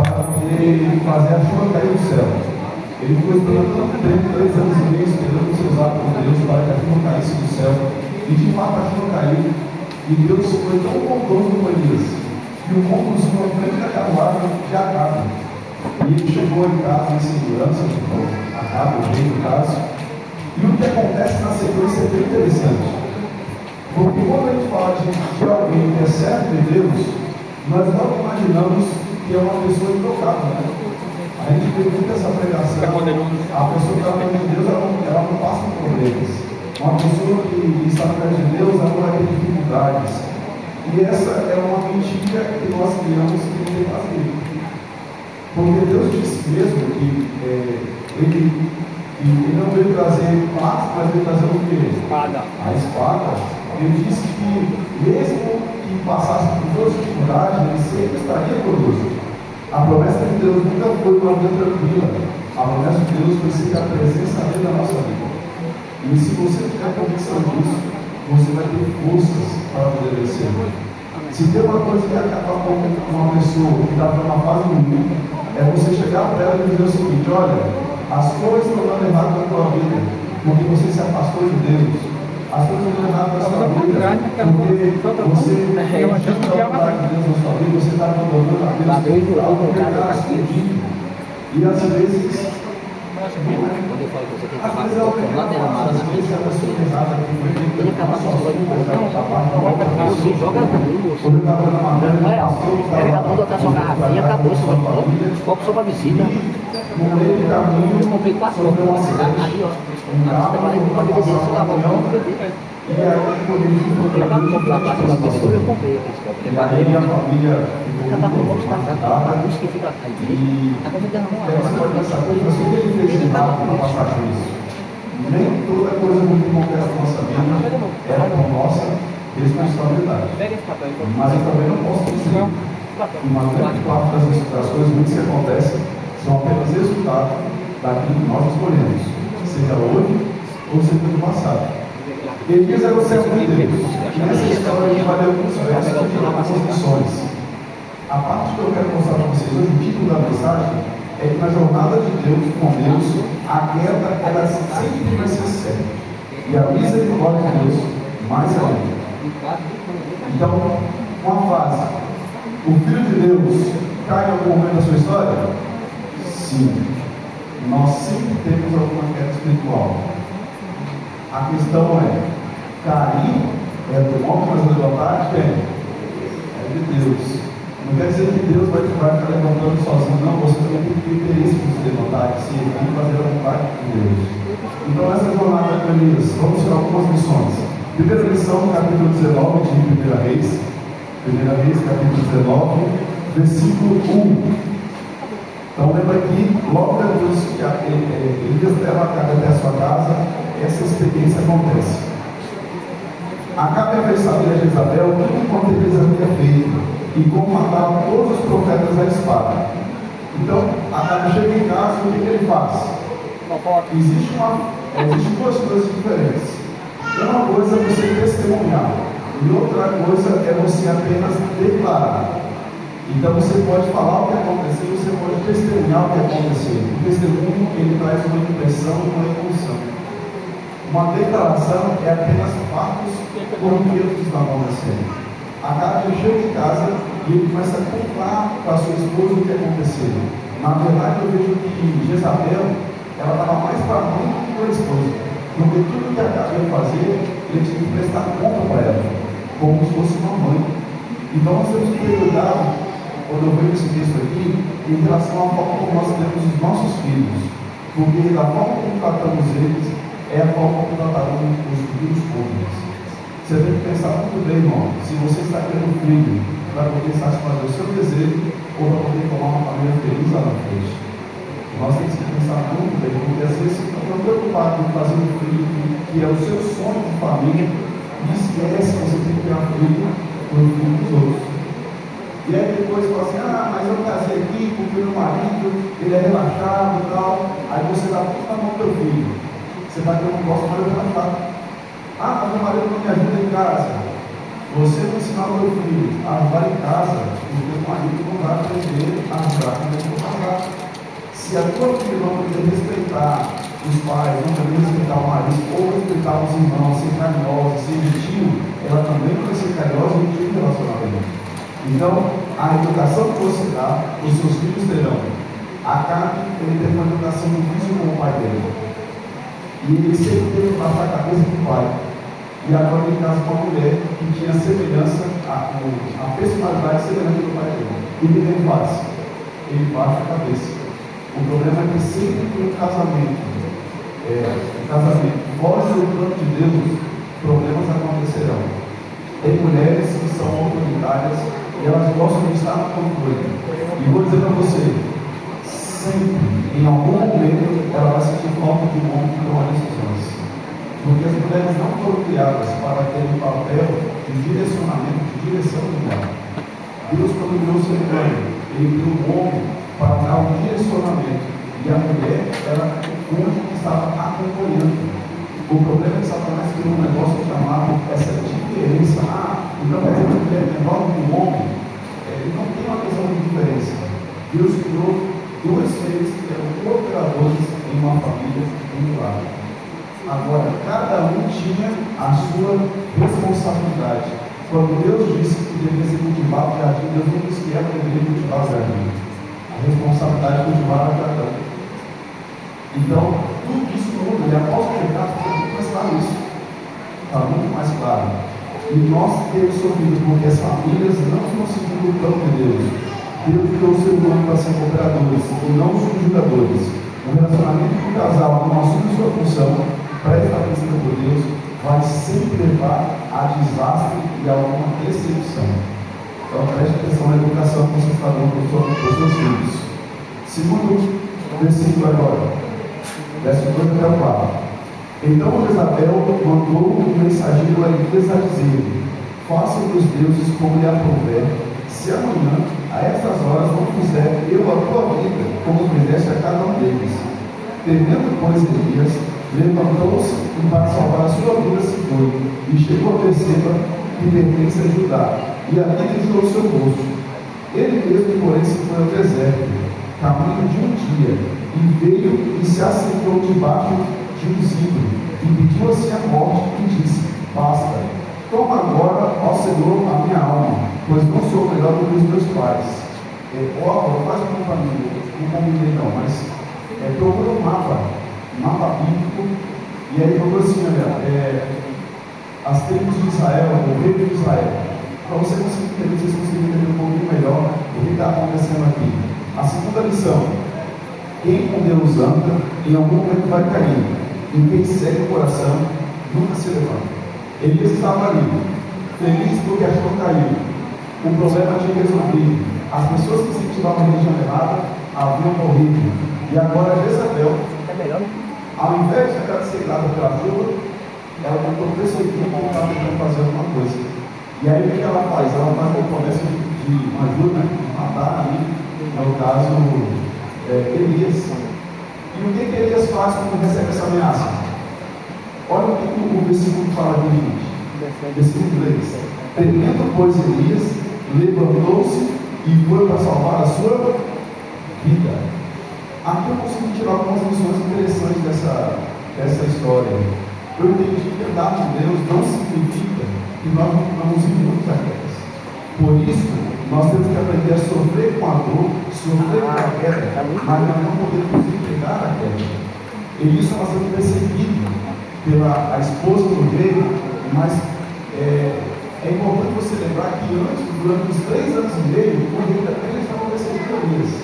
para poder fazer a chuva cair do céu. Ele ficou esperando tanto tempo, 3 anos e meio, esperando ser usado por Deus para que a chuva caísse do céu. E de fato a chuva caiu. E Deus foi tão bondoso com Elias, que o conduziu à frente da carruagem de Acabe. E ele chegou em casa em segurança, Acabe, o rei do caso. E o que acontece na sequência é bem interessante. Porque quando a gente fala de alguém que é servo de Deus, nós não imaginamos que é uma pessoa intocável, né? A gente vê muito essa pregação, a pessoa que está perto de Deus, ela não passa por problemas. Uma pessoa que está perto de Deus, ela não vai ter dificuldades. E essa é uma mentira que nós criamos que não tem fazer. Porque Deus disse mesmo que ele não veio trazer paz, mas veio trazer o quê? A espada. Ele disse que mesmo que passasse por todas as dificuldades, ele sempre estaria conosco. A promessa de Deus nunca foi uma vida tranquila. A promessa de Deus foi ser a presença dele na nossa vida. E se você tiver convicção disso, você vai ter forças para poder vencer. Se tem uma coisa que acaba com uma pessoa que está numa fase ruim, é você chegar para ela e dizer o seguinte: olha, as coisas estão dando errado na tua vida, porque você se afastou de Deus. As coisas estão dando errado na sua vida, porque você rejeita a vontade de Deus na sua vida, você está abandonando a Deus, está escondido. E às vezes, quando eu falo que você tem que acabar com o lá dentro, na frente da você, ele acabar com o você joga tudo, não é algo. Pega a bunda da sua garrafinha, acabou isso aqui. Foco sobre a visita. Eu comprei 4 copos ali, ó. A vida dele, você lavou o bebê. E aí, por isso, eu comprei aqueles copos. a família acabar com o copo está a luz que fica aí. Está convidando você pode pensar, mas o que ele fez de errado para passar por isso? Nem toda coisa que acontece na nossa vida é por nossa responsabilidade. Mas eu também não posso dizer que uma grande parte das coisas ruins que acontecem são apenas resultado daquilo que nós escolhemos, seja hoje ou seja no passado. Elias era o servo de Deus. E nessa história a gente vai ler alguns versos que falam das missões. A parte que eu quero mostrar para vocês hoje, o título da mensagem, é que na jornada de Deus com Deus, a queda ela sempre vai ser séria. E a misericórdia de Deus mais ainda. Então, uma frase: o Filho de Deus cai em algum momento da sua história? Sim. Nós sempre temos alguma queda espiritual. A questão é: cair é do homem, mas levantar é de Deus. Não quer dizer que Deus vai ficar levantando sozinho, não. Você também tem que ter interesse em se levantar, em se erguer e fazer a vontade de Deus. Então, nessa jornada de Elias, vamos tirar algumas lições. Primeira lição, capítulo 19 de 1 Reis. 1 Reis, capítulo 19, versículo 1. Então, lembra que logo depois que Elias leva a Acabe até a sua casa, essa experiência acontece. Acabe fez saber a Jezabel tudo quanto Elias havia feito e como matava todos os profetas à espada. Então, Acabe chega em casa e o que ele faz? Existem duas coisas diferentes. Uma coisa é você testemunhar e outra coisa é você apenas declarar. Então você pode falar o que aconteceu, você pode testemunhar o que aconteceu. O testemunho, ele traz uma impressão e uma emoção. Uma declaração é apenas fatos corriqueiros que estão acontecendo. Acabe chega em casa e ele começa a contar para sua esposa o que aconteceu. Na verdade, eu vejo que Jezabel, ela estava mais para a mãe do que para a esposa. Porque tudo que Acabe ia fazer, ele tinha que prestar conta para ela, como se fosse uma mãe. Então nós temos que ter cuidado, quando eu vejo esse texto aqui, em relação à forma como nós temos os nossos filhos. Porque a forma como tratamos eles é a forma como trataremos os filhos públicos. Você tem que pensar muito bem, irmão, se você está querendo um filho para poder satisfazer o seu desejo ou para poder tomar uma família feliz lá na frente. Nós temos que pensar muito bem, porque às vezes estamos preocupados em fazer um filho que é o seu sonho de família e esquece que você tem que ter uma filha para o filho dos outros. E aí depois fala assim: mas eu casei aqui porque meu marido, ele é relaxado e tal. Aí você dá tudo na mão do teu filho. Você vai ter um gosto mais relaxado. Mas meu marido não me ajuda em casa. Você vai ensinar o teu filho a ajudar em casa, porque o marido não vai aprender a ajudar com o Se a tua filha não poder respeitar os pais, não poder respeitar o marido, ou respeitar os irmãos, ser carinhosa, ser gentil, ela também vai ser carinhosa e gentil no relacionamento. Então, a educação que você dá, os seus filhos terão. A Karen, ele teve uma educação difícil com o pai dele. E ele sempre teve que baixar a cabeça do pai. E agora ele casa com uma mulher que tinha semelhança, a personalidade semelhante do pai dele. E o que ele faz? Ele baixa a cabeça. O problema é que sempre que um casamento foge do plano de Deus, problemas acontecerão. Tem mulheres que são autoritárias e elas gostam de estar no controle. E vou dizer para você, sempre, em algum momento, ela vai sentir falta de um homem que toma decisões. Porque as mulheres não foram criadas para ter um papel de direcionamento, de direção do lar. Deus, quando criou o ser humano, ele criou um homem para dar um direcionamento. E a mulher era o cônjuge que estava acompanhando. O problema é que Satanás criou um negócio chamado essa diferença. Então quer dizer que a mulher é menor que o homem. Ele não tem uma questão de diferença. Deus criou dois seres que eram cooperadores em uma família, em um lar. Agora, cada um tinha a sua responsabilidade. Quando Deus disse que deveria ser cultivado o jardim, Deus não disse que ela deveria cultivar o jardim. A responsabilidade de cultivar a cada um. Então, tudo isso muda, e após o pecado fica muito mais claro isso. Está muito mais claro. E nós temos sofrido porque as famílias não estão seguindo o plano de Deus. Deus criou o ser humano para ser cooperadores e não subjugadores. O relacionamento com o casal não assume sua função pré-estabelecida por Deus, vai sempre levar a desastre e a uma decepção. Então preste atenção na educação que você está dando para os seus filhos. Segundo versículo agora, verso 2 até o 4. Então Jezabel mandou um mensageiro a Elias a dizer: façam dos deuses como lhe aprouver, se amanhã, a estas horas, não fizer eu a tua vida, como fizeste a cada um deles. Temendo, pois, Elias, levantou-se e para salvar a sua vida se foi, e chegou a Berseba, que pertence a Judá, e ali deixou o seu rosto. Ele mesmo, porém, se foi ao deserto, caminho de um dia, e veio e se assentou debaixo de um zimbro, e pediu assim a morte, e disse: basta, toma agora, ó Senhor, a minha alma, pois não sou melhor do que os meus pais. Faz uma família, não combinei não, mas procura um mapa bíblico, e aí falou assim: olha, as tribos de Israel, o reino de Israel, para você conseguir entender, vocês conseguirem entender um pouquinho melhor o que está acontecendo aqui. A segunda lição: quem com Deus anda, em algum momento vai cair, e quem segue o coração nunca se levanta. Elias estava ali, feliz porque achou que caiu. O problema tinha resolvido. As pessoas que incentivavam a religião errada haviam morrido. E agora Jezabel, ao invés de ficar cegada pela chuva, ela tentou perseguir quem estava tentando fazer alguma coisa. E aí o que ela faz? Ela faz uma promessa de ajuda, de matar ali, no caso, Elias. E o que Elias faz quando recebe essa ameaça? Olha o que o versículo fala de gente. Versículo 3. Temendo, pois, Elias, levantou-se e foi para salvar a sua vida. Aqui eu consigo tirar algumas lições interessantes dessa história. Eu entendi que andar com Deus não significa que nós não vamos imunes a quedas. Por isso, nós temos que aprender a sofrer com a dor, sofrer com a queda, mas nós não podemos entregar a queda. Elias estava sendo perseguido pela esposa do rei, mas é importante você lembrar que antes, durante os 3 anos e meio, o rei também estava perseguindo Elias.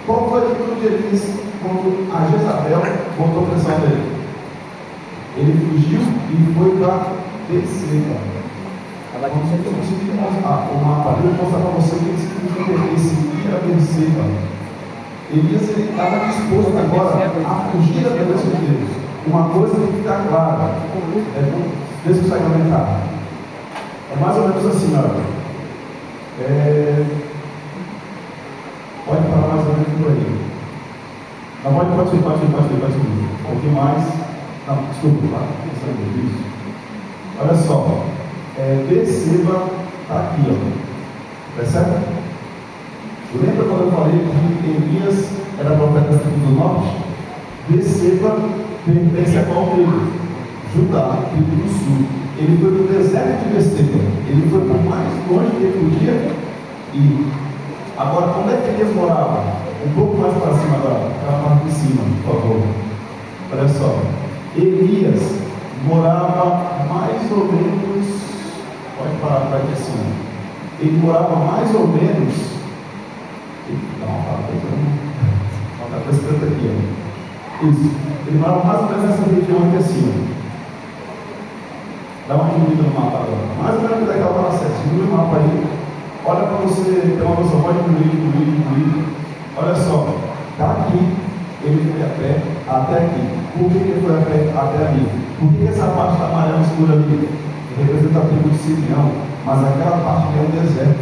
Qual foi a atitude de Elias quando a Jezabel botou pressão nele? Ele fugiu e foi para Berseba. Quando você conseguir mostrar o mapa, eu vou mostrar para você o que significa esse ir a Berseba. Elias estava disposto agora a fugir da presença de Deus. Uma coisa tem que ficar clara. Deixa eu sair comentar. É mais ou menos assim, olha. Pode falar mais ou menos por aí. Não, pode subir. Um pouquinho mais. Não, desculpa, tá? Isso. Olha só. Berseba está aqui, ó. Percebe? Lembra quando eu falei que Elias era profeta da tribo do norte? Beceba pertence a qual tribo? Judá, tribo do sul. Ele foi para o deserto de Beceba. Ele foi para o mais longe que ele podia ir. Agora, onde é que Elias morava? Um pouco mais para cima agora, para a parte de cima, por favor. Olha só. Elias morava mais ou menos. Pode parar para aqui assim. Ele morava mais ou menos. Dá uma parada está prestando aqui, ó. Isso. Ele morava mais ou menos nessa região aqui assim. Dá uma diminuída no mapa agora. Mais ou menos daquela para certo. Diminui o mapa aí. Olha para você ter uma noção. Pode diminuir. Olha só. Daqui ele foi a pé até aqui. Por que ele foi a pé até ali? Por que essa parte da amarela escura ali representa a tribo de Simeão? Mas aquela parte é um deserto.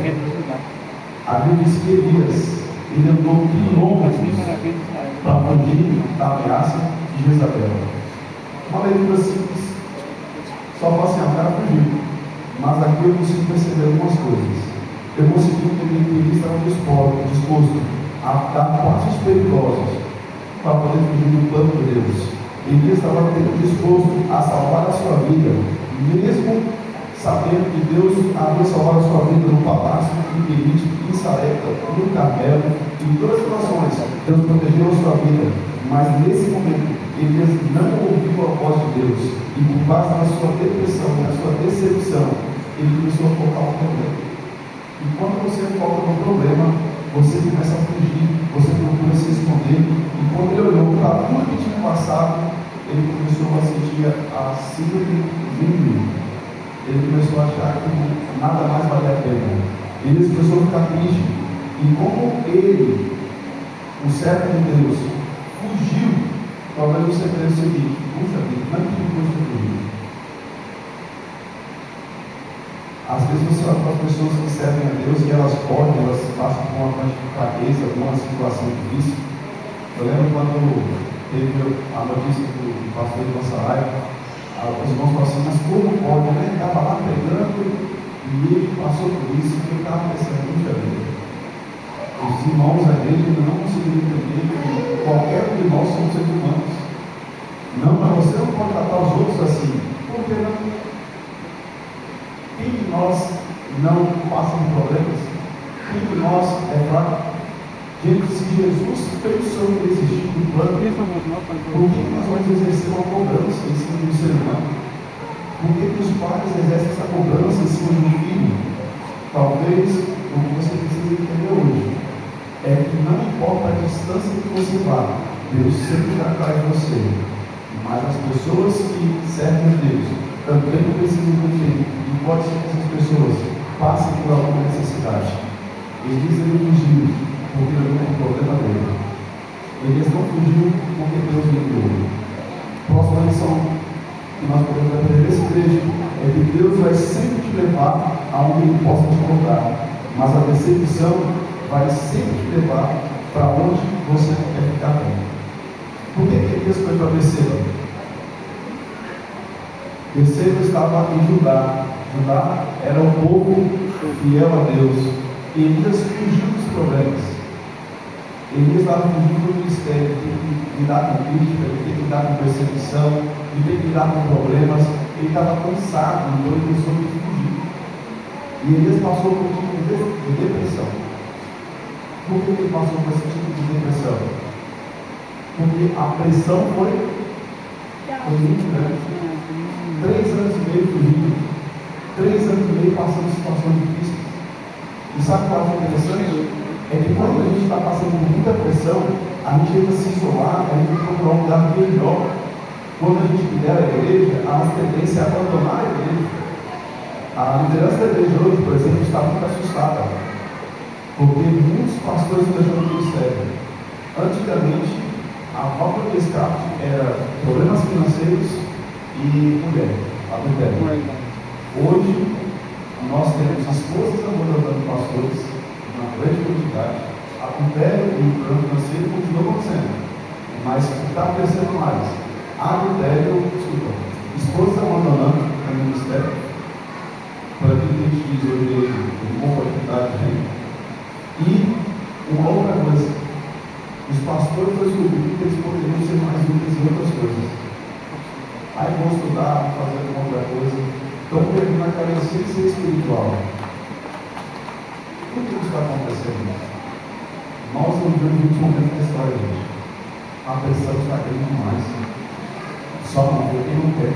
A Bíblia diz que Elias ele andou quilômetros para fugir da ameaça de Jezabel. Uma leitura simples. Só fala assim, o cara fugiu. Mas aqui eu consigo perceber algumas coisas. Eu consegui entender que ele estava disposto a dar passos perigosos para poder fugir do plano de Deus. Ele estava disposto a salvar a sua vida, mesmo sabendo que Deus havia salvado a sua vida no palácio, em Querite, em Sarepta, no Carmelo, em todas as situações. Deus protegeu a sua vida, mas nesse momento Elias não ouviu a voz de Deus, e por base na sua depressão, na sua decepção, ele começou a focar no problema. E quando você foca no problema, você começa a fugir, você procura se esconder, e quando ele olhou para tudo que tinha passado, ele começou a sentir a síndrome vindo. Ele começou a achar que nada mais valia a pena. Ele começou a ficar triste. E como ele, o servo de Deus, fugiu, talvez você pense o seguinte: puxa vida, não é que coisa que fugiu. Às vezes você olha para as pessoas que servem a Deus e elas podem, elas passam por uma grande fraqueza, alguma situação difícil. Eu lembro quando teve a notícia do pastor de Massaraia. Os irmãos falaram assim, mas como pode, né? Ele estava lá pregando e ele passou por isso, e ele estava pensando, puxa vida. Os irmãos da igreja não conseguiram entender que qualquer um de nós somos seres humanos. Não, mas você não pode tratar os outros assim. Por que não? Quem de nós não passa por problemas? Quem de nós é fraco? Gente, se Jesus pensou em existir no plano, por que nós vamos exercer uma cobrança em cima do ser humano? Por que os pais exercem essa cobrança em cima do filho? Talvez o que você precisa entender hoje é que não importa a distância que você vá, Deus sempre vai atrás de você. Mas as pessoas que servem a Deus também precisam entender que pode ser que essas pessoas passem por alguma necessidade. Elias fugiu porque não é um problema dele. Elias não fugiu porque Deus lhe enviou. Próxima lição que nós podemos aprender nesse trecho é que Deus vai sempre te levar aonde Ele possa te colocar, mas a decepção vai sempre te levar para onde você não quer ficar bem. Por que Elias foi para Beceba? Beceba estava em Judá. Judá era um povo fiel a Deus. Elias fugiu dos problemas. Elias estava fugindo do ministério, tem que lidar com crítica, tem que lidar com perseguição, tem que lidar com problemas. Ele estava cansado, então ele pensou em fugir. E Elias passou por um tipo de depressão. Por que ele passou por esse tipo de depressão? Porque a pressão foi muito grande. 3 anos e meio fugindo, 3 anos e meio passando situações difíceis. E sabe o que eu acho interessante? É que quando a gente está passando por muita pressão, a gente tenta se isolar, a gente tenta procurar um lugar melhor. Quando a gente lidera a igreja, a nossa tendência é abandonar a igreja. A liderança da igreja hoje, por exemplo, está muito assustada, porque muitos pastores estão deixando o ministério. Antigamente, a falta de escape era problemas financeiros e mulher, adultério. Hoje, nós temos esposas abandonando pastores, na grande quantidade. Adultério e o plano financeiro continuam acontecendo, mas o que está acontecendo mais? Esposas abandonando o ministério, para que a gente diz hoje, com boa quantidade de gente, e Uma outra coisa, os pastores descobriram que eles poderiam ser mais úteis em outras coisas. Aí vão estudar, vão fazer alguma outra coisa, estão perdendo a carência espiritual. Por que isso está acontecendo? Nós não vivemos um momento da história, gente. A pressão está grande demais. Só não vê quem não quer.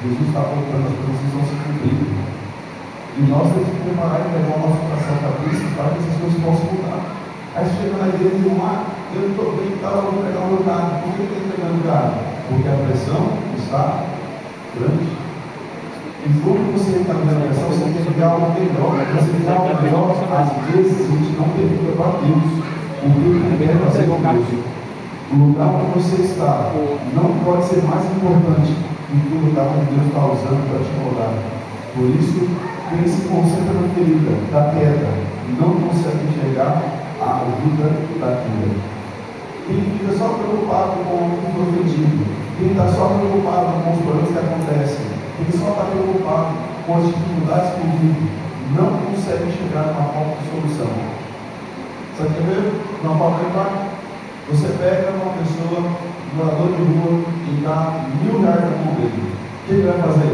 Jesus está voltando, as coisas estão se cumprindo. E nós temos que preparar e pegar o nosso coração para Cristo para que essas coisas possam mudar. Aí chega na igreja e diz, eu não estou bem, eu vou pegar o meu carro. Por que ele está pegando o carro? Porque a pressão está grande. E quando você está vendo a pressão, você tem que ver algo melhor. Você tem algo melhor, às vezes a gente não pergunta para Deus o que ele quer fazer com Deus. O lugar onde você está não pode ser mais importante do que o lugar onde Deus está usando para te moldar. Por isso, quem se concentra na ferida, da queda, não consegue enxergar a ajuda da cura. Quem fica só preocupado com o profetivo, quem está só preocupado com os problemas que acontecem, quem só está preocupado com as dificuldades que vive, não consegue chegar numa forma de solução. Sabe o que é? Não pode lembrar? Você pega uma pessoa, um morador de rua, e dá R$1.000 na mão dele. O que ele vai fazer?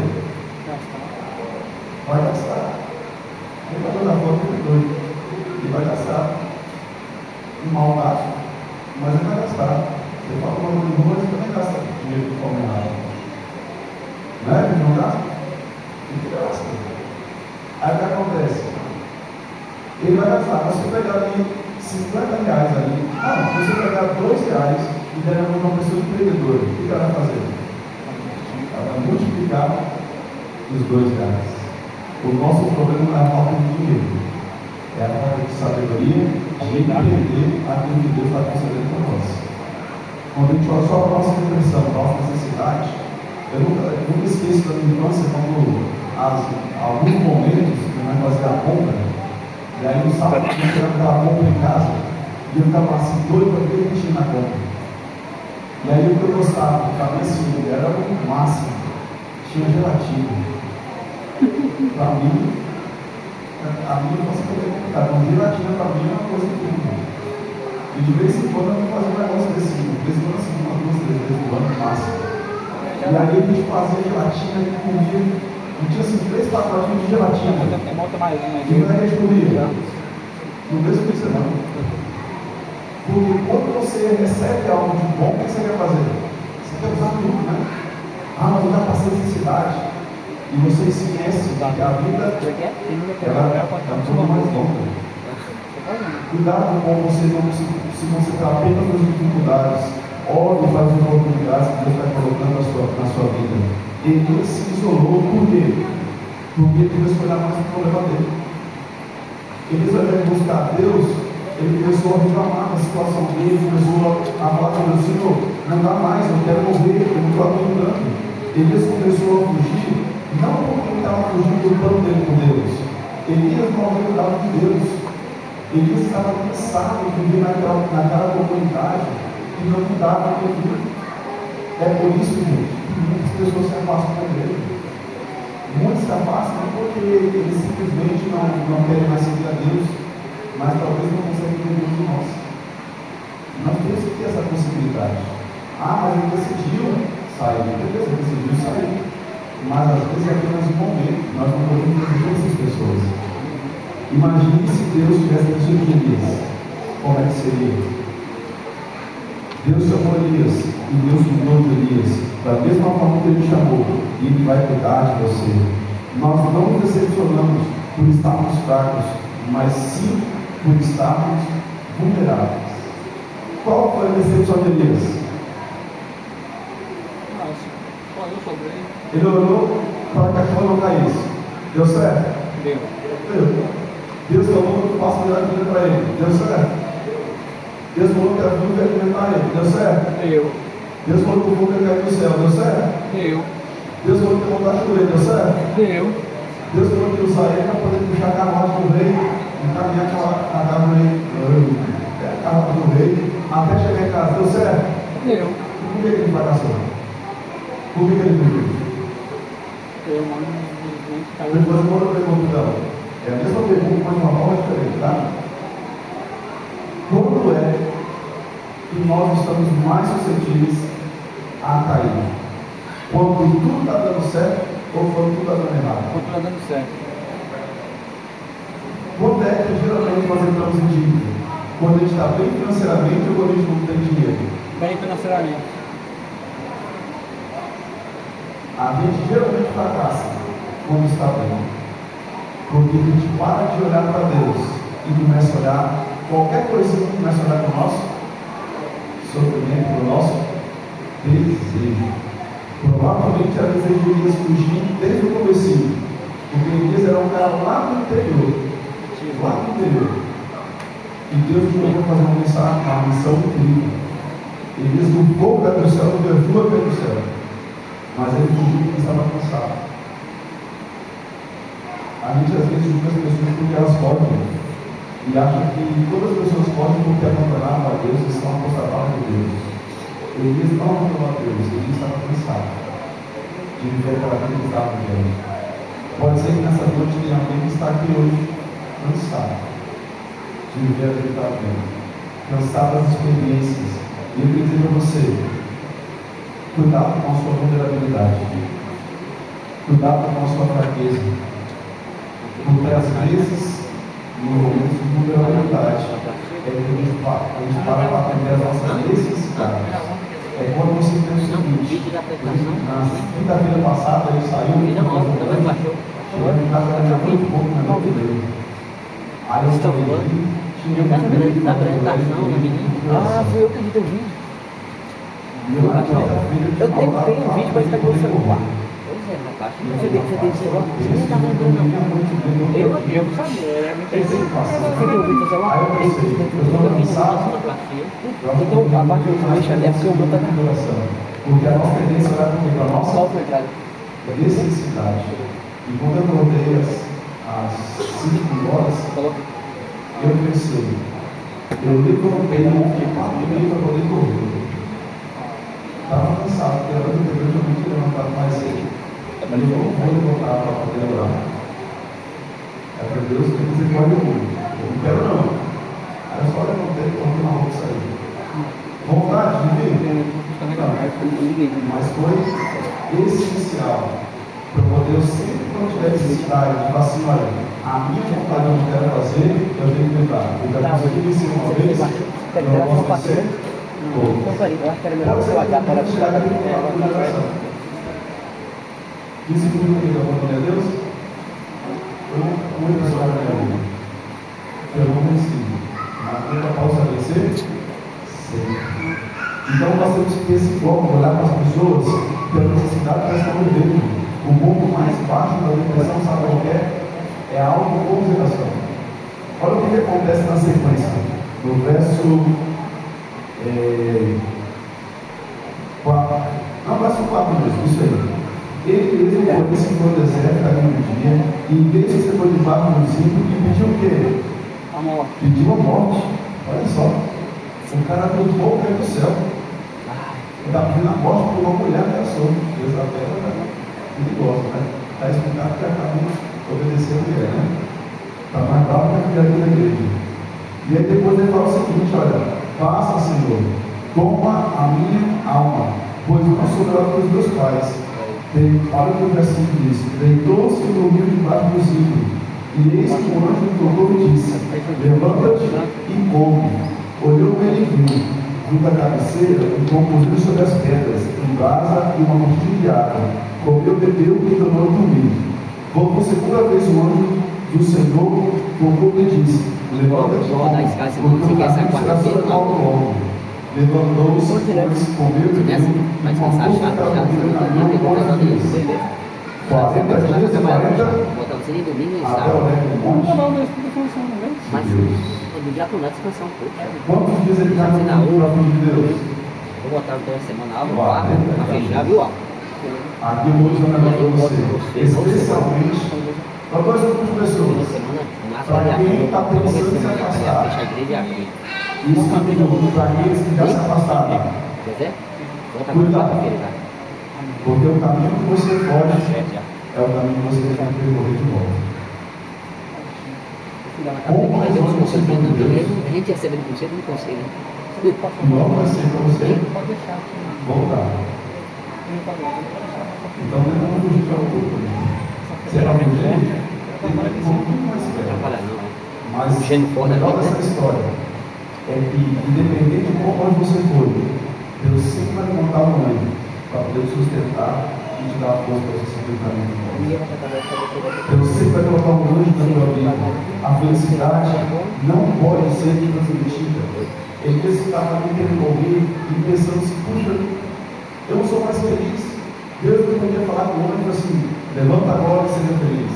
Vai gastar. Ele vai dar foto de doido. Ele vai gastar. Um mau gasto, mas ele vai gastar. Você fala com o morador de rua, ele também gasta dinheiro de forma errada. Não é? Ele não gasta? Ele gasta. Aí o que acontece? Ele vai gastar. Mas se pegar ali R$50 ali, você pegar R$2 e der a uma pessoa empreendedora, o que ela vai fazer? Ela vai multiplicar os R$2. O nosso problema não é a falta de dinheiro, é a falta de sabedoria de entender aquilo que Deus está concedendo para nós. Quando a gente olha só para a nossa depressão, para a nossa necessidade, eu nunca esqueço da minha infância, quando alguns momentos que vai fazer a compra. E aí no sábado eu chegava aquela compra em casa e eu ficava assim, doido para ver o que tinha na compra. E aí o que eu gostava, ficava assim, era o máximo, tinha gelatina. Para mim, a minha não se poderia comprar, mas gelatina para mim é uma coisa incrível. E de vez em quando eu vou fazer um negócio desse, de vez em quando assim, 1, 2, 3 vezes no ano, no máximo. E aí a gente fazia gelatina e comia. Não tinha assim 3 pacotinhos de gelatina. E como é que a gente comia? No mesmo fim de semana. Porque quando você recebe algo de bom, o que você quer fazer? Você quer usar tudo, né? Mas eu já passei necessidade. E você esquece que a vida ela é tudo mais longa. Cuidado com você não se concentrar apenas nas dificuldades. Olhe para as oportunidades que Deus está colocando na sua vida. Ele se isolou por quê? Porque Deus foi lá mais o problema dele. Ele resolveu buscar Deus, ele começou a reclamar da situação dele, começou a falar com Deus, Senhor, não dá mais, eu quero morrer, eu não estou aguentando. Elias começou a fugir, não porque ele estava fugindo do plano dele com Deus. Elias não acreditava em Deus. Elias estava cansado de viver naquela comunidade que não cuidava de Deus. É por isso, gente, que muitas pessoas se afastam da igreja. Muitos se afastam não porque eles simplesmente não querem mais seguir a Deus, mas talvez não conseguem ver Deus em nós. Nós temos que ter essa possibilidade. Mas ele decidiu sair. Beleza, ele decidiu sair. Mas às vezes é apenas um momento. Nós não podemos exigir essas pessoas. Imagine se Deus tivesse decidido Elias. Como é que seria? Deus chamou Elias e Deus cuidou de Elias da mesma forma que ele chamou, e ele vai cuidar de você. Nós não nos decepcionamos por estarmos fracos, mas sim por estarmos vulneráveis. Qual foi a decepção de Elias? Ele orou para que a chuva não caísse. Deu certo? Deu. Deus falou que eu faço vida para ele. Deu certo? Deus falou que a chuva ia alimentar ele. Deu certo? Deu. Deus falou que o fogo ia cair do céu. Deu certo? Deu. Deus falou que ia voltar a chover. Deu certo? Deu. Deus falou que ia usar ele para poder puxar a carruagem do rei, encaminhar a carruagem do rei, até chegar em casa. Deu certo? Deu. E por que ele fracassou? Por que ele perdeu? Ele faz uma outra pergunta, então. É a mesma pergunta, mas de uma forma diferente, tá? Quando que nós estamos mais suscetíveis a cair? Quando tudo está dando certo ou quando tudo está dando errado? Quando está dando certo. Quando é que geralmente nós entramos em dívida? Quando a gente está bem financeiramente ou quando a gente não tem dinheiro? Bem financeiramente. A gente geralmente fracassa quando está bem. Porque a gente para de olhar para Deus e começa a olhar qualquer coisa, começa a olhar para o nosso sofrimento, para o nosso desejo. Provavelmente a desejo de Elias fugir desde o comecinho. Porque Elias era um cara lá no interior. Lá no interior. E Deus mandou fazer uma missão incrível. Elias do fogo caiu do céu, do chuva caiu do céu. Mas ele fugiu porque estava cansado. A gente às vezes julga as pessoas porque elas podem. E acha que todas as pessoas podem porque abandonaram a Deus e estão apostados de Deus. Elias não abandonou a Deus, ele estava cansado de viver aquela vida que estava vivendo. Pode ser que nessa noite tenha alguém que está aqui hoje cansado de viver a vida que está vivendo, cansado das experiências. E eu queria dizer para você, cuidado com a sua vulnerabilidade, cuidado com a sua fraqueza, porque às vezes, no momento de vulnerabilidade, é que a gente para atender as nossas necessidades. É quando você pensa o seguinte: na quinta-feira passada ele saiu, chegou em casa, era muito pouco na minha vida. Aí eu falei, tinha da apresentação do menino. Ah, foi eu que editei o vídeo. Eu tenho um vídeo para estar com o celular. Pois é, na caixa. Você tem celular? Você não tá lembrando, não. Eu não sabia, era muito interessante. Você tem o vídeo do celular? Aí eu pensei, eu estou cansado. Então, a parte que eu deixo ali é porque o meu tá na oração. Porque a nossa tendência era para a nossa Qual foi a entrada? necessidade. E quando eu voltei às 5 horas, eu pensei, eu levantei de 4h30 para poder correr. Estava cansado, porque era muito grande, eu não tinha levantado mais cedo. Mas eu não vou levantar para poder orar. É para Deus que você pode ouvir. Eu não quero não. Aí eu só levantei e coloquei na roupa e saí. Vontade de vir? Não, mas foi essencial para poder, eu sempre quando tiver necessidade de falar assim, olha, a minha vontade eu quero fazer, eu tenho que lembrar. Eu já consegui vencer uma vez, eu não posso vencer. Eu acho que era melhor você olhar para a chegar aqui e falar com oração. Isso significa que eu abandonei a Deus? Foi um episódio da minha vida. Eu não venci. Mas eu posso vencer? Sim. Então nós temos que ter esse foco, olhar para as pessoas pela necessidade que elas estão vivendo. O ponto mais baixo da depressão, sabe o que é? É a autoconsideração. Olha o que acontece na sequência. No verso 4 mesmo, isso aí. Ele mesmo, porém, se foi ao deserto, caminho do dia, e em vez de ser foi debaixo do ímpio, e pediu o quê? A morte. Pediu a morte. Olha só. O cara do fogo caiu do céu. Está pedindo a morte por uma mulher que passou. Deus da terra, ele gosta, né? Está explicado que acaba obedecendo a mulher, né? Está mais bravo que a mulher da igreja. E aí depois ele fala o seguinte: olha, faça, Senhor, toma a minha alma, pois não sou melhor que os meus pais. Olha o que o versículo diz: deitou-se e dormiu debaixo do zimbro, e eis que o anjo me tocou e disse: levanta-te e come. Olhou ele e viu, junto à cabeceira, um pão cozido sobre as pedras, em brasa e uma botija de água. Comeu, bebeu e tornou a dormir. Voltou segunda vez o anjo do Senhor, tocou e disse: levanta-te e come, porque o caminho será sobre a logo. Levantou-se, comeu, bebeu e contou que estava vivendo na rua por 40 dias. 40 dias e 40 Botar você nem domingo e até o sábado. Nego Monte. Mas do dia pro lado descansar um pouco. Quantos dias ele está no próprio de Deus? Vou botar o teu semanal, vou lá, pra fechar, viu? Ó. Aqui eu vou dizer um negócio para você. Especialmente para dois grupos de Toda pessoas. semana, lá Para quem está pensando em se afastar. fechar a igreja aqui. Isso significa para aqueles que já se afastaram. Quer dizer? Volta com quarta-feira, tá? Porque o caminho que você foge Certo, já. é o caminho que você tem que percorrer de volta. Aí tem uns conselhos, a gente recebe de conselho, não conselho. E logo vai ser para você voltar. Então não fugir para o culto. Se é para fugir, tem que ir um pouquinho mais perto. Mas o melhor dessa história é que, independente de onde você for, Deus sempre vai montar um anjo para poder sustentar e te dar a força para você seguir o caminho. Deus sempre vai colocar um anjo na tua vida. A felicidade não pode ser transmitida. Ele estava ali querendo ouvir e pensando assim, puxa, eu não sou mais feliz. Deus não podia falar com o anjo assim, levanta agora e seja feliz.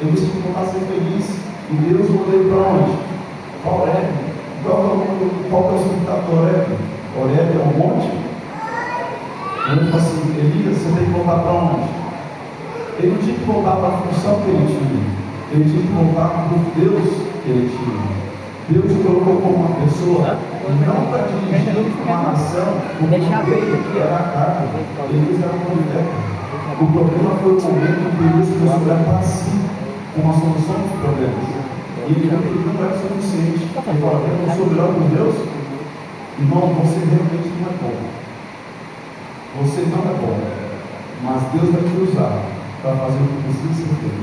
Eu disse que não ser feliz e Deus mandou ele para onde? Para Horebe. Qual que é o significado do Horebe? Horebe é um monte. Ele falou assim, Elias, você tem que voltar para onde? Ele não tinha que voltar para a função que ele tinha. Ele tinha que voltar para o Deus que ele tinha. Deus o colocou como uma pessoa, não para dirigir uma nação, porque era a carne. Elias era uma mulher. O problema foi o momento em que Elias começou a olhar para si, com a solução dos problemas. E ele viu que não era suficiente. Ele falou, eu não sou melhor que Deus? Irmão, você realmente não é bom. Você não é bom. Mas Deus vai te usar para fazer o que precisa ser feito.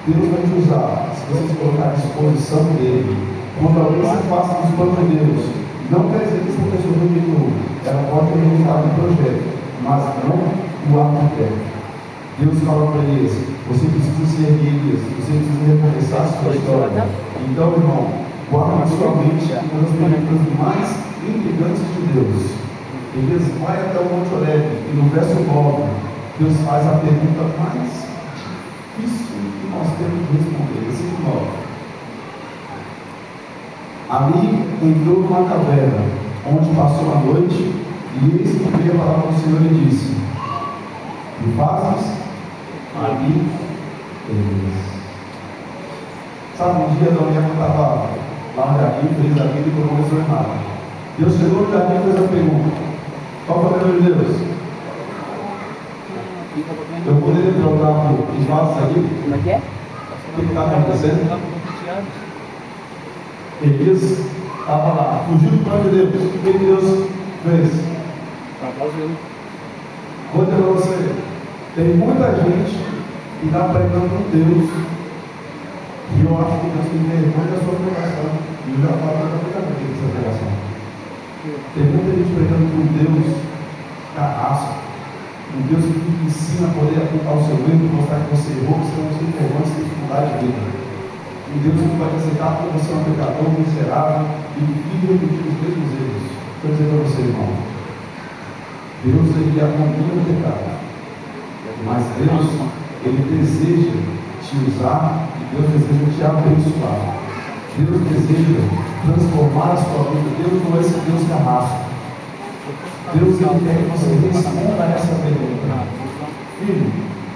Deus vai te usar se você se colocar à disposição dele. Quando alguém se afasta dos planos de Deus, não quer dizer que essa pessoa rejeitou. Ela pode ter rejeitado o projeto, mas não o arquiteto. Deus fala para eles, você precisa ser Elias, você precisa recomeçar a sua história. Então, irmão, guarda na sua mente uma das perguntas mais intrigantes de Deus. Elias vai até o Monte Horebe e no verso 9, Deus faz a pergunta mais difícil que nós temos que responder. Versículo 9. Ali entrou numa caverna, onde passou a noite, e eis que veio a palavra do Senhor e disse: que fazes ali, Elias? Sabe, um dia a mulher estava lá no jardim, feliz da vida, e começou a errar. Deus chegou no jardim e fez a pergunta: qual foi o nome de Deus? Eu poderia trocar o que fazes ali? Como é que é? O que está acontecendo? Elias estava lá, fugiu do plano de Deus. O que Deus fez? Vou dizer para você, tem muita gente que está pregando um Deus e eu acho que Deus tem vergonha da sua pregação. E eu já falo completamente dessa pregação. Tem muita gente pregando um Deus carrasco, um Deus que te ensina a poder apontar o seu erro, mostrar que você errou, que você não tem vergonha, você tem dificuldade de vida. Um Deus que vai aceitar porque você é um pecador miserável e que vive repetindo os mesmos erros. Estou dizendo para você, irmão, Deus ele abomina o pecado, mas Deus ele deseja te usar e Deus deseja te abençoar. Deus deseja transformar a sua vida. Deus não é esse Deus carrasco. Deus ele quer que você responda a essa pergunta: filho,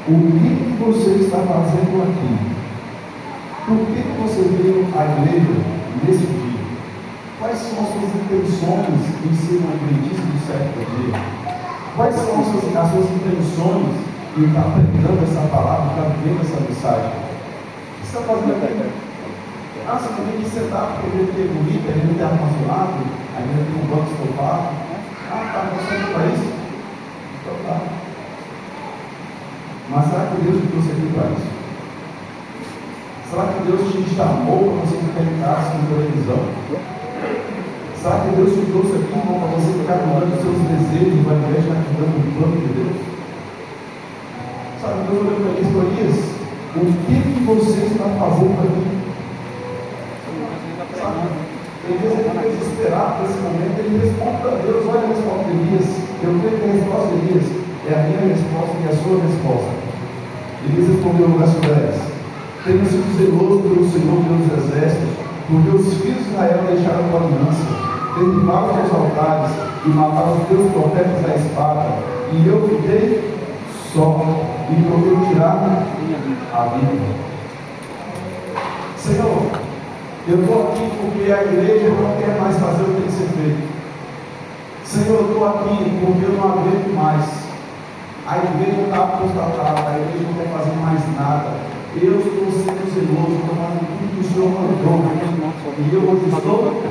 o que você está fazendo aqui? Por que você veio à igreja nesse dia? Quais são as suas intenções em ser um adventista do sétimo dia? Quais são as suas intenções em estar pregando essa palavra, estar vivendo essa mensagem? O que você está fazendo aqui? Ah, você também que sentar porque ele tem bonita, ele tem armazenado, aí ele tem um banco estofado. Ah, tá, você não para isso? Então tá. Mas será que Deus te trouxe aqui para isso? Será que Deus te chamou para você ficar em casa com televisão? Será que Deus te trouxe aqui, irmão, para você ficar cuidando dos seus desejos, ao invés de estar cuidando do plano de Deus? Sabe, Deus olhou para eles e falou: Elias, o que você está fazendo aqui? Sabe, Elias fica desesperado nesse momento, ele responde para Deus: olha a resposta de Elias, eu creio que a resposta de Elias é a minha resposta e a sua resposta. Elias respondeu no verso 10: tenha sido zeloso pelo Senhor Deus dos exércitos, porque os filhos de Israel deixaram a tua aliança, derribaram os teus altares e mataram os teus profetas à espada, e eu fiquei só e procuro tirar a vida. Senhor, eu estou aqui porque a igreja não quer mais fazer o que tem que ser feito. Senhor, eu estou aqui porque eu não aguento mais. A igreja está apostatada, a igreja não quer fazer mais nada. Eu estou sendo zeloso, estou fazendo tudo que o Senhor mandou. E eu hoje estou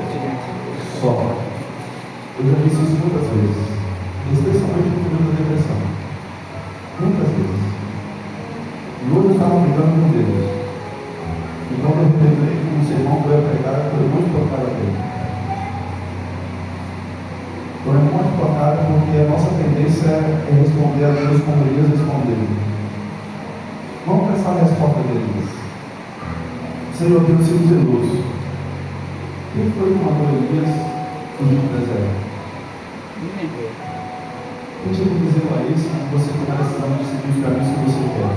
Eu já disse isso muitas vezes, especialmente no período da depressão. Muitas vezes. E hoje eu estava brigando com Deus. E quando eu lembrei que o sermão foi a pregar, foi muito tocado a Deus. Foi muito tocado porque a nossa tendência é responder a Deus como Elias respondeu. Vamos pensar na resposta de Elias. Senhor, tenho sido zeloso. Quem foi que mandou Elias fugir do deserto? Que tipo de zelo é esse que você tem a decisão de seguir os caminhos que você quer?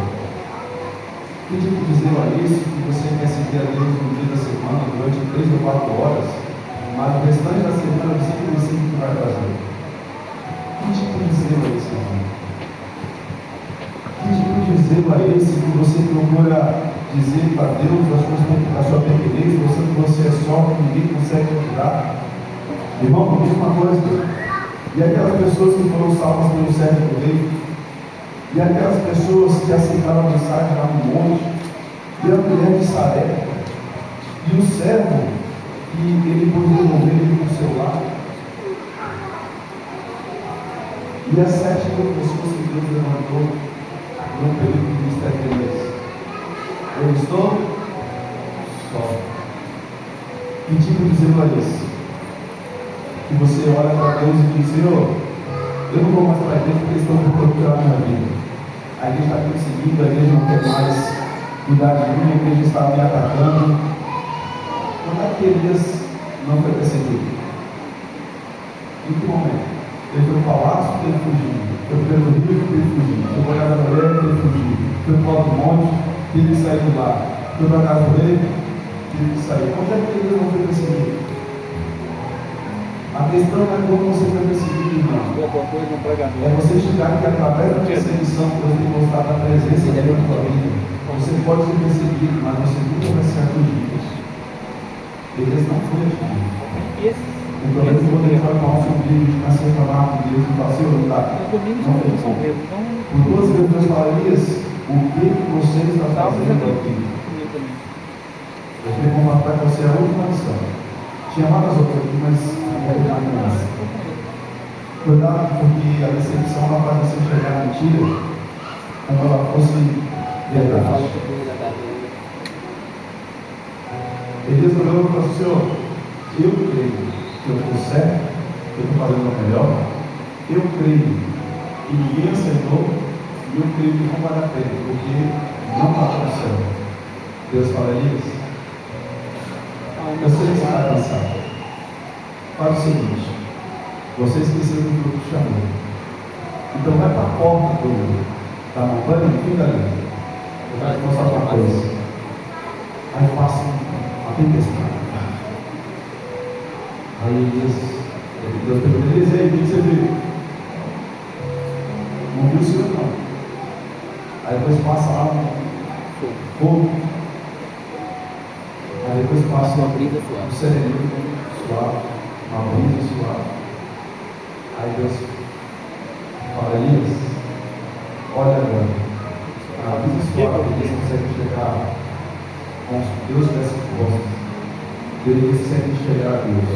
Que tipo de zelo é esse que você quer seguir a Deus no dia da semana, durante 3 ou 4 horas, mas o restante da semana você não decide o que vai fazer? Que tipo de zelo é esse, irmão? Que tipo de zelo é esse que você procura dizer para Deus a sua pequenez, você é só que ninguém consegue ajudar? Irmão, me diz uma coisa. E aquelas pessoas que foram salvas pelo servo do rei, e aquelas pessoas que aceitaram a mensagem lá no monte, e a mulher de Saré, e o servo que ele poderia mover ele para o seu lado, e as 7.000 pessoas que Deus levantou no período do ministério de Elias. Eu estou só. Que tipo de zelo é esse? Que você olha para Deus e diz: Senhor, eu não vou mais para a igreja porque eles estão procurando tirar a minha vida. A igreja está perseguindo, a igreja não quer mais cuidar de mim, a igreja está me atacando. Quando é que Elias não foi perseguido? Em que momento? Ele foi no palácio, teve que fugir. Foi pelo rio, teve que fugir. Foi para a casa da mulher, teve que fugir. Foi para o alto monte, teve que sair do lar. Foi para a casa do rei, teve que sair. Quando é que Elias não foi perseguido? A questão não é como você foi perseguido, irmão. É você chegar que através da perseguição Deus tem mostrado a presença dele na sua vida. Você pode ser perseguido, mas você nunca vai ser atingido. Elias não foi atingido. O problema é que quando ele vai falar sobre Deus, começa a reclamar com Deus e fala: Senhor, não dá. Não tem como. Por 2 vezes Deus fala: Elias, o que você está fazendo aqui? Eu queria compartilhar com você a última lição. Tinha várias outras aqui, mas não vou terminar com essa. Cuidado, porque a decepção ela faz você chegar na mentira como ela fosse verdade. Elias olhou e falou: Senhor, eu creio que eu estou certo, que eu estou fazendo o melhor, eu creio que ninguém acertou, e eu creio que não vale a pena, porque não está no céu. Deus fala: Elias, eu sei que você está cansado. Faz o seguinte: você esqueceu do que eu te chamou. Então vai para a porta da montanha e fica ali. Eu vou te mostrar uma coisa. Aí passa uma tempestade. Aí Deus pergunta: Elias, o que você viu? Não viu o Senhor, não. Aí depois passa lá um fogo. Aí depois passa uma brisa suave, um sereno suave, uma brisa suave. Aí Deus fala: Elias, olha agora, a brisa suave, eles conseguem chegar como se Deus tivesse costas. Eles conseguem chegar a Deus.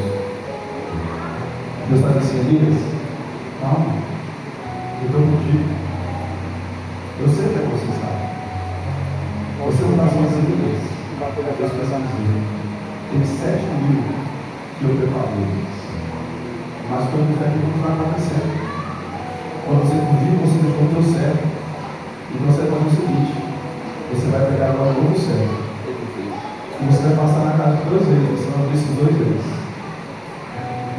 Deus está dizendo: Elias, calma, eu estou contigo. Eu sei o que você sabe. Você não está sozinho, Elias. Deus pensa dizer: tem 7.000 que eu preparei, mas quando o tempo não vai acontecer. Quando você fugir, você deixou o teu servo, e você vai fazer o seguinte: você vai pegar agora um novo servo, e você vai passar na casa 2 vezes, você vai ver esses 2 vezes.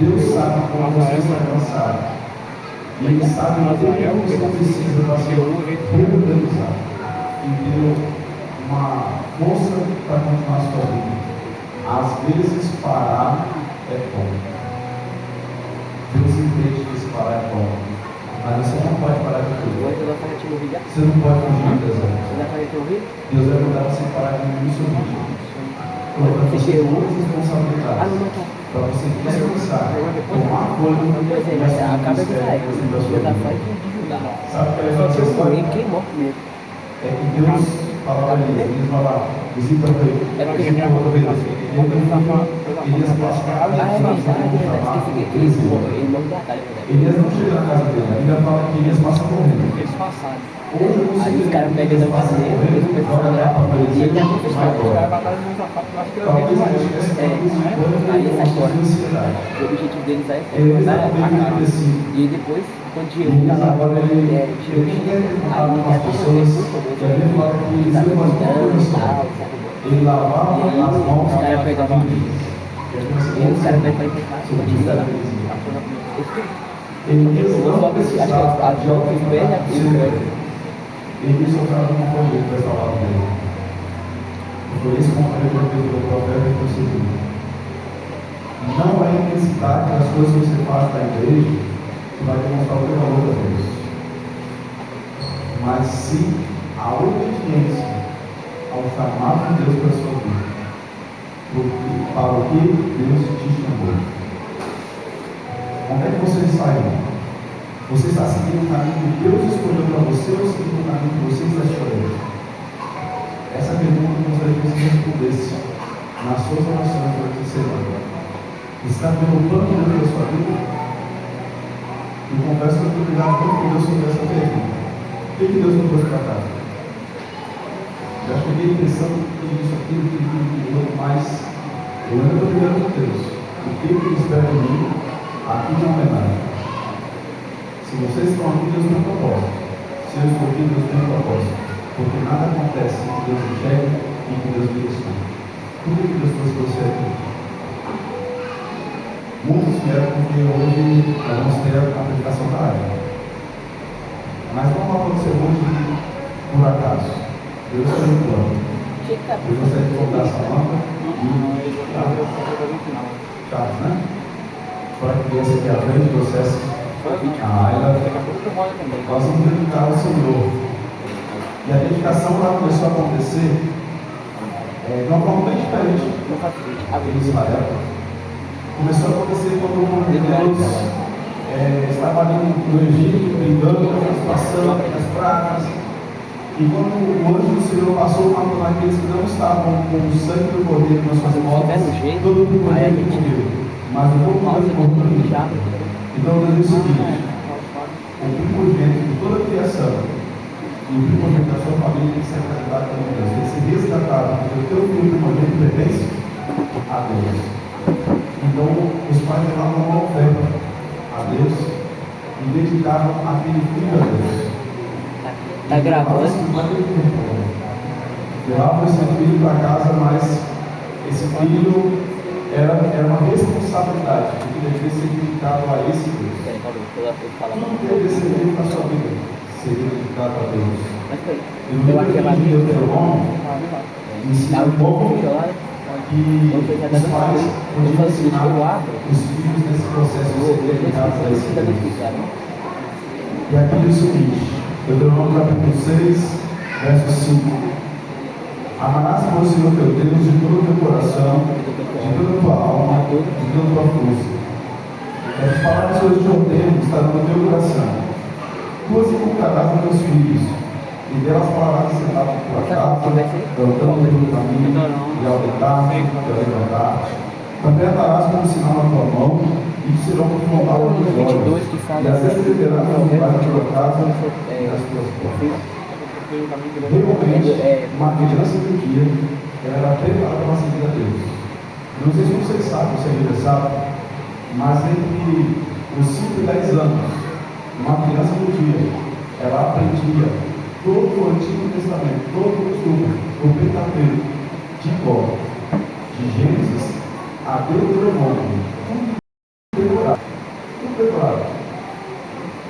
Deus sabe como você está cansado, e Ele sabe o que você precisa para ser reorganizado e ter uma força para continuar a sua vida. Às vezes parar é bom. Deus entende que esse parar é bom. Mas você não pode parar de tudo. Você não pode fugir do deserto. Deus vai mandar você parar de viver o seu ritmo. Para você ter outras responsabilidades. Para você descansar. Tomar apoio no ministério da sua vida. Sabe o que é a questão? É que Deus fala para Elias, ele fala: visita o rei. É porque Visita o rei. Elias passa Ah, é verdade, esqueci que ele morre da cara, Elias não chega na casa dele, a Bíblia fala que Elias passa correndo. Eles passaram. Hoje eu não sei Aí os caras se pegam Elias o passa dinheiro, correndo, eles começam a joga a olhar, capa para ele, e ele já vai confessou. Os embora. caras mataram no sapato, eu acho que eu vi Talvez a mais. gente tivesse Aí ele sai fora. ansiedade. O objetivo deles é Eles mandar não a cara. deveriam ter sido. E aí depois, quando o Elias Jesus agora ele tirou o não quer Chico, falar aí com já as tem pessoas, recurso, e a Bíblia fala que eles sabe, iam fazer uma cuidando coisa e só. tal, sabe? Ele lavava E aí as mãos os caras pegavam e e aí os caras pedem pra ir pra casa, batizando. Elias Eu não só acho que precisava a de João fez bem, né? Ele sofreu uma conduta dessa palavra dele. E foi esse companheiro que Deus do profeta que conseguiu. Não é a intensidade das coisas que você faz na igreja que vai demonstrar o teu valor a Deus. Mas sim a obediência ao chamado de Deus para a sua vida. Para o que Deus te chamou. Onde é que você está indo? Você está seguindo o caminho que Deus escolheu para você ou seguindo o caminho que você está escolhendo? Essa pergunta eu gostaria que você respondesse nas suas orações durante a semana. Está vendo o plano de Deus na sua vida? E confesso que eu estou ligado muito com Deus sobre essa pergunta. O que Deus me trouxe para cá? Já cheguei pensando que isso, aquilo, mas eu ainda estou ligado com Deus. O que Ele espera de mim? Aqui não é nada. Se vocês estão aqui, Deus tem um propósito. Se eu estou aqui, Deus tem um propósito. Porque nada acontece sem que Deus enxergue e que Deus me escuta. Tudo que Deus trouxe você aqui. Muitos vieram porque hoje nós vamos ter a aplicação da área. Mas não vai acontecer hoje por acaso. Deus tem um plano. Eu gostaria de voltar essa lâmpada e chave, né? Para que viesse aqui à frente, trouxesse ela. Nós vamos dedicar ao Senhor. E a dedicação lá começou a acontecer de uma forma bem diferente em Israel. Começou a acontecer quando o povo de Deus estava ali no Egito, brigando com a situação, com as pragas. E quando o anjo do Senhor passou, matou aqueles que não estavam com o sangue do cordeiro nas suas mãos, todo mundo morreu. Mas o povo morreu. Então Deus diz o seguinte: o primogênito de toda a criação e o primogênito da sua família tem que ser resgatado por Deus, tem que ser resgatado, porque o teu filho primogênito pertence a Deus. Então os pais levavam uma oferta a Deus e dedicavam aquele filho a Deus. Tá gravando? Levava esse filho para casa, mas esse filho era uma responsabilidade, porque deveria ser dedicado a esse Deus. Tudo que ele recebeu na sua vida seria dedicado a Deus. E no livro de Deuteronômio, ensina um pouco que os pais podiam ensinar os filhos nesse processo de ser dedicados a esse Deus. E aqui diz o seguinte: Deuteronômio capítulo 6, verso 5. Amarás por Senhor teu Deus de todo o teu coração, de toda a tua alma, de toda a tua força. As palavras que eu te ordeno estarão no teu coração. Tuas inculcarás aos teus filhos, e delas falarás sentado na tua casa, cantando pelo caminho, e ao deitar-te, e ao levantar-te. Também atarás como sinal na tua mão, e te serão por frontal dos olhos, e as escreverás no lugar da tua casa e nas tuas portas. Realmente, uma criança do dia, ela era preparada para seguir a Deus. Não sei se vocês sabem, se a Bíblia sabe, mas entre os 5 e 10 anos, uma criança do dia, ela aprendia todo o Antigo Testamento, todo o costume, o Pentateuco, de cor, de Gênesis a Deuteronômio, tudo decorado, tudo decorado.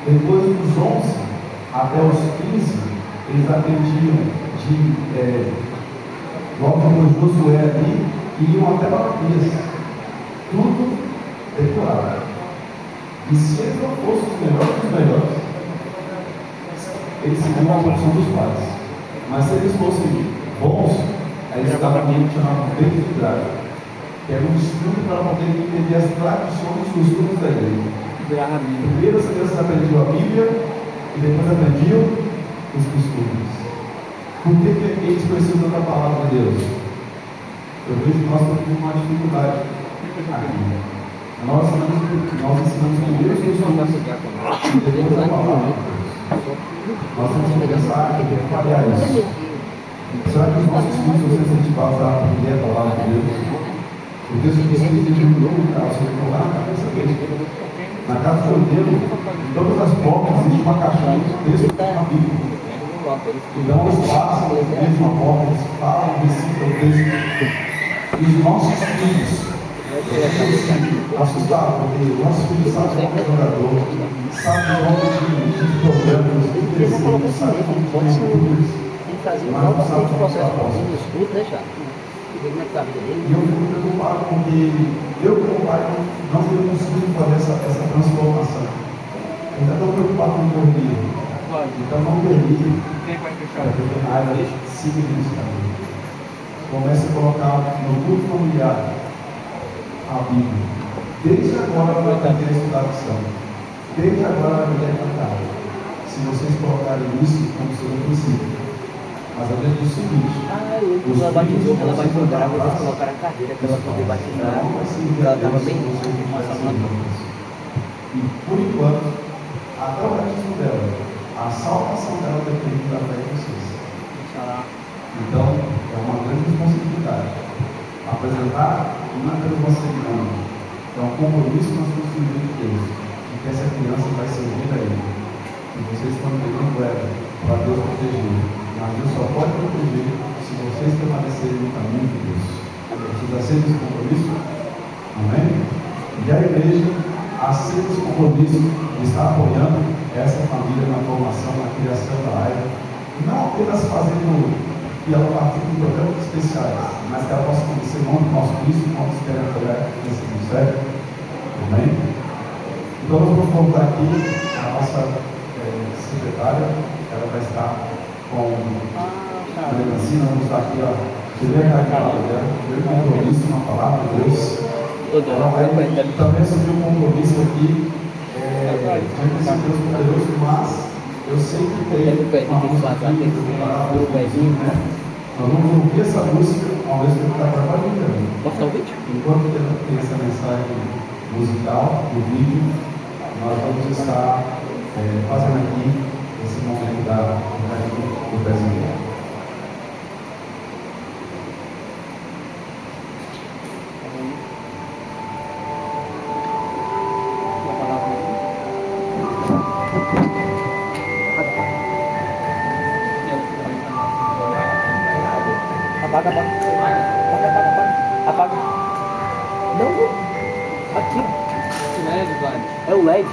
Depois dos 11 até os 15, eles aprendiam logo depois de Josué ali, e iam até Malaquias, tudo decorado. E se eles não fossem os melhores dos melhores, eles seguiam a função dos pais. Mas se eles fossem bons, aí eles estavam bem chamados de idade, que era um estudo para poder entender as tradições e os costumes da igreja. Primeiro as crianças aprendiam a Bíblia e depois aprendiam os costumes. Por que eles precisam da palavra de Deus? Eu vejo que nós temos uma dificuldade aqui. Nós ensinamos primeiro os estudos e depois a palavra. Nós temos que pensar em variar isso. Será que os nossos filhos vão ser incentivados a aprender a palavra de Deus? O texto diz que ele tem um novo caso, ele lá na cabeça dele. Na casa do cordeiro, em todas as portas existe uma caixinha de texto da Bíblia. Então eles passam, eles veem uma porta, eles falam, recitam o texto. E os nossos filhos, assustados, porque os nossos filhos sabem como é jogador, sabem o nome de programas, de desenhos, sabem como de culturas. Fazer um outro processo de estudo, né, Chato? E ver como é que tá a vida dele. E eu fico preocupado porque eu, como pai, não tenho conseguido fazer essa transformação. Ainda estou preocupado com o dormir. Então não permita que a raiva siga nesse caminho. Comece a colocar no culto familiar a Bíblia. Desde agora vai aprender a estudar a lição. Desde agora vai aprender a cantar. Se vocês colocarem isso como seu princípio. Mas a Bíblia diz o seguinte: ela batizou grávida, eles colocaram a cadeira para ela poder batizar. Ela estava bem com essa mão. E por enquanto, até o batismo dela, a salvação dela depende da fé de vocês. Então, é uma grande responsabilidade. Apresentar uma uma cerimônia. É um compromisso que nós temos com Deus. E que essa criança vai servir a Ele. E vocês estão pegando ela para Deus proteger. Mas Deus só pode proteger se vocês permanecerem no caminho de Deus. Vocês aceitam esse compromisso? Amém? E a igreja aceita esse compromisso de estar apoiando essa família na formação, na criação da área. Não apenas fazendo que ela participe de programas especiais, mas que ela possa conhecer o nome do nosso Cristo e quantos querem apoiar nesse ministério. Amém? Então nós vamos voltar aqui a nossa secretária, ela vai estar com a Levancina, vamos estar aqui, ó, primeiro compromisso, uma palavra de Deus. Ela vai também assumir um compromisso aqui, diante desse Deus poderoso, mas eu sei que tem uma música aqui, né? Nós vamos ouvir essa música ao mesmo tempo que está trabalhando. Posso dar um vídeo? Enquanto tem essa mensagem musical, o vídeo, nós vamos estar fazendo aqui esse momento do brasileiro. Apaga. Não, aqui. É o LED.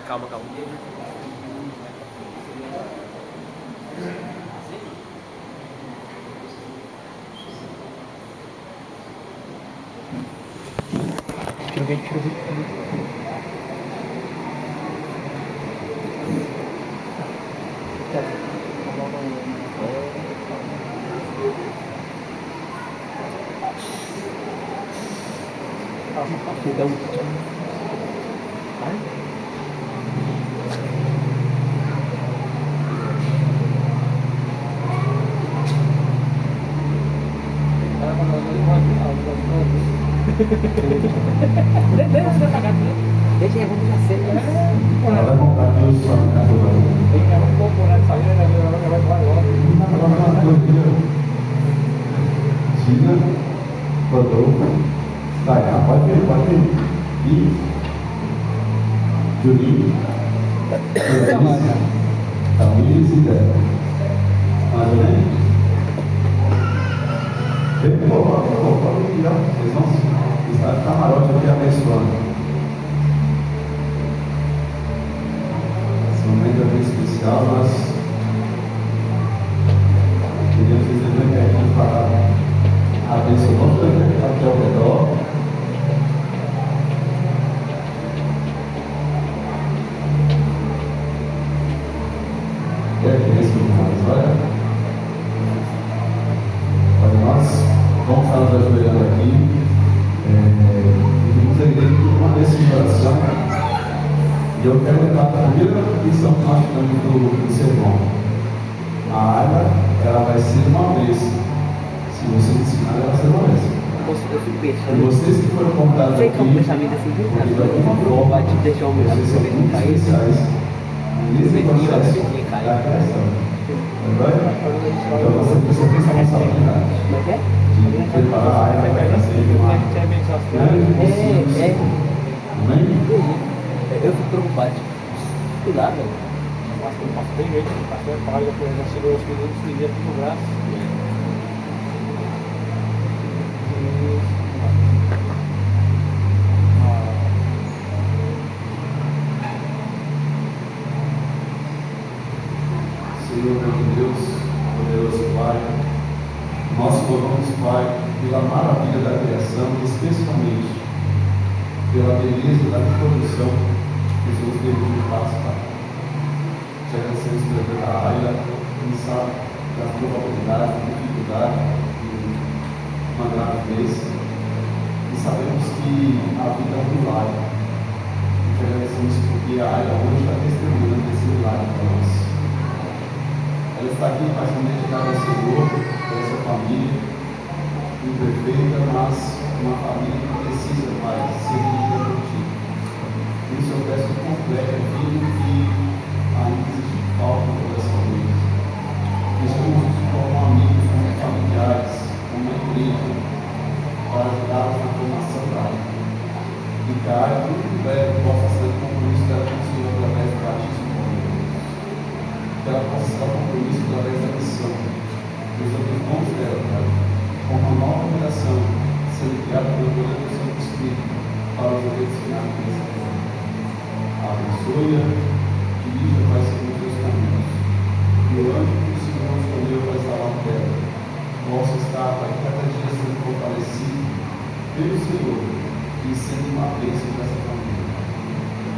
Calma. Tira o vídeo. Deixa vamos já ser. Ela vai montar Deus só na casa do Tina, Rodolfo, Dayá, pode vir. E Juninho. Tamires e Débora. Mais ou menos? Vem, por favor, aqui, ó. Vocês vão estar no camarote aqui abençoando. Esse momento é bem especial, nós queríamos dizer que a gente para abençoar todo mundo que está aqui ao redor. Olha, nós vamos estar nos ajoelhando aqui e pedimos a igreja por uma decisão de oração. E eu quero lembrar a primeira lição que nós tivemos do sermão. A área, ela vai ser uma vez. Se você ensinar, ela vai ser uma vez. Eu fico E pensando. vocês que foram convidados Sei aqui, que é um pensamento assim, viu, cara? Vai te deixar um vocês são pensamento muito cair. especiais nesse Betinho, processo Betinho cai. da criação. Então você precisa ter essa responsabilidade Como é que é? de preparar a área para ser uma grande É. Amém? Eu fico preocupado. Cuidado, velho. Tem jeito, o pastor pai já chegou aos minutos e ia pro braço. Senhor, meu Deus, poderoso Pai, nós louvamos, Pai, pela maravilha da criação, especialmente pela beleza da reprodução que o Senhor teve de paz, Pai. Te agradecemos pela área, quem sabe das probabilidades, da dificuldade, de uma gravidez, e sabemos que a vida é um milagre. E te agradecemos porque a área hoje está testemunhando esse milagre para nós. Ela está aqui mais ou menos dedicada ao Senhor, pela sua família, imperfeita, mas uma família que precisa, Pai, ser dirigida por Ti. Por isso eu peço que complete aquilo que ainda existe falta no coração deles. Que somos como amigos, como familiares, como uma igreja, para ajudá-los na formação da área. E que a área muito em breve possa ser o compromisso dela com o Senhor através do batismo. Que ela possa ser o compromisso através da missão dos outros dons dela, Pai, com uma nova geração sendo criada pelo poder do Santo Espírito para os eventos finais desse tempo. Abençoe-a, dirija, Pai, segundo os teus caminhos. E o anjo que o Senhor escolheu para estar lá perto possa estar, Pai, cada dia sendo fortalecido pelo Senhor e sendo uma bênção para essa família.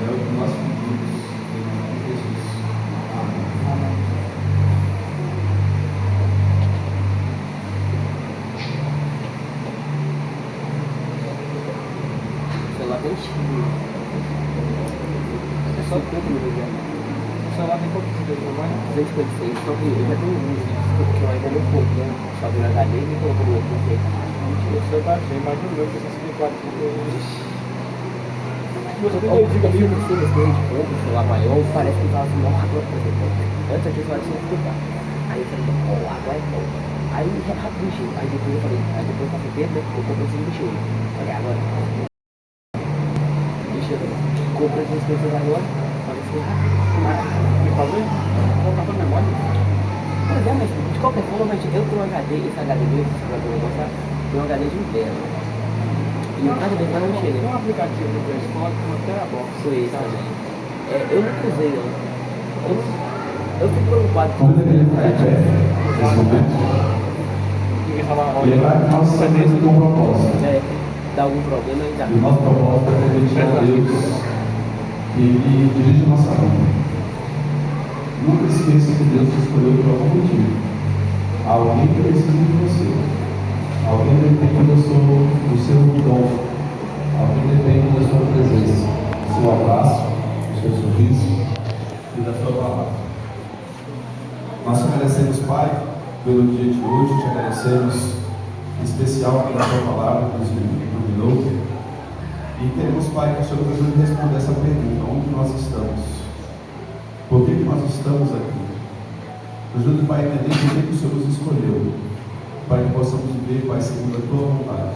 É o que nós pedimos em nome de Jesus. Amém. O celular tem estilo. É só 50 minutos já. O celular tem quanto de tempo mais? 256, só que eu já tenho uns vídeos que eu ainda não pouco, né? Só do HD e colocou no outro jeito. O seu tá cheio, mais de um minuto, 64 minutos. Você tem Eu 2 GB fico ali? assim, nesse meio de pouco, celular maior, parece que tava assim, mó rápido, por exemplo. Antes aqui só tinha que escutar. Aí eu falei, pô, água é bom. Aí rápido mexeu. Aí depois eu falei, aí depois eu passei tempo, né? Eu comprei assim, mexeu. Falei, agora. Deixa eu ver. Comprei essas coisas agora. Falei assim, rápido. O que fazer? Colocar pra memória. Pois é, mas de qualquer forma, eu tenho um HD, esse HD meu, esse HD eu vou mostrar, tem um HD de 1 tera. E o cada vez vai mexer, Tem né? um aplicativo no Play Store com uma Terabox. Foi isso também. Eu nunca usei, não. Eu fico preocupado com Quando ele está em pé, nesse momento, Ninguém fala, lembrar que nós estamos aqui com um propósito. dá algum problema e já. E o nosso propósito é permitir a Deus que Ele dirija a nossa vida. Nunca esqueça que Deus te escolheu por algum motivo. Alguém precisa de você. Alguém depende do seu dom. Alguém depende da sua presença, do seu abraço, do seu sorriso e da sua palavra. Nós te agradecemos, Pai, pelo dia de hoje. Te agradecemos em especial pela tua palavra que nos iluminou. E queremos, Pai, que o Senhor nos ajude a responder essa pergunta: onde nós estamos? Por que nós estamos aqui? Nos ajude, Pai, a entender por que o Senhor nos escolheu, para que possamos viver, Pai, segundo a tua vontade.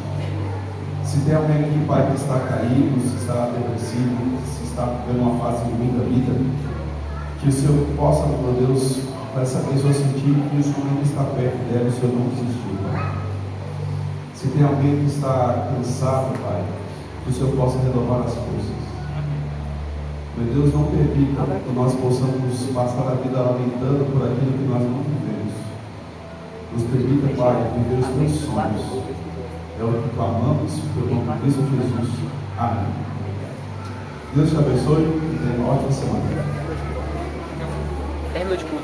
Se tem alguém aqui, Pai, que está caído, se está depressivo, se está vivendo uma fase ruim da vida, Que o Senhor possa, meu Deus, para essa pessoa sentir que o Senhor não está perto dela e o Senhor não desistiu, Pai. Se tem alguém que está cansado, Pai, que o Senhor possa renovar as forças. Meu Deus, não permita que nós possamos passar a vida lamentando por aquilo que nós não vivemos. Nos permita, Pai, viver os teus sonhos. É o que clamamos pelo nome de Cristo Jesus. Amém. Deus te abençoe e tenha uma ótima semana. Terminou de culto.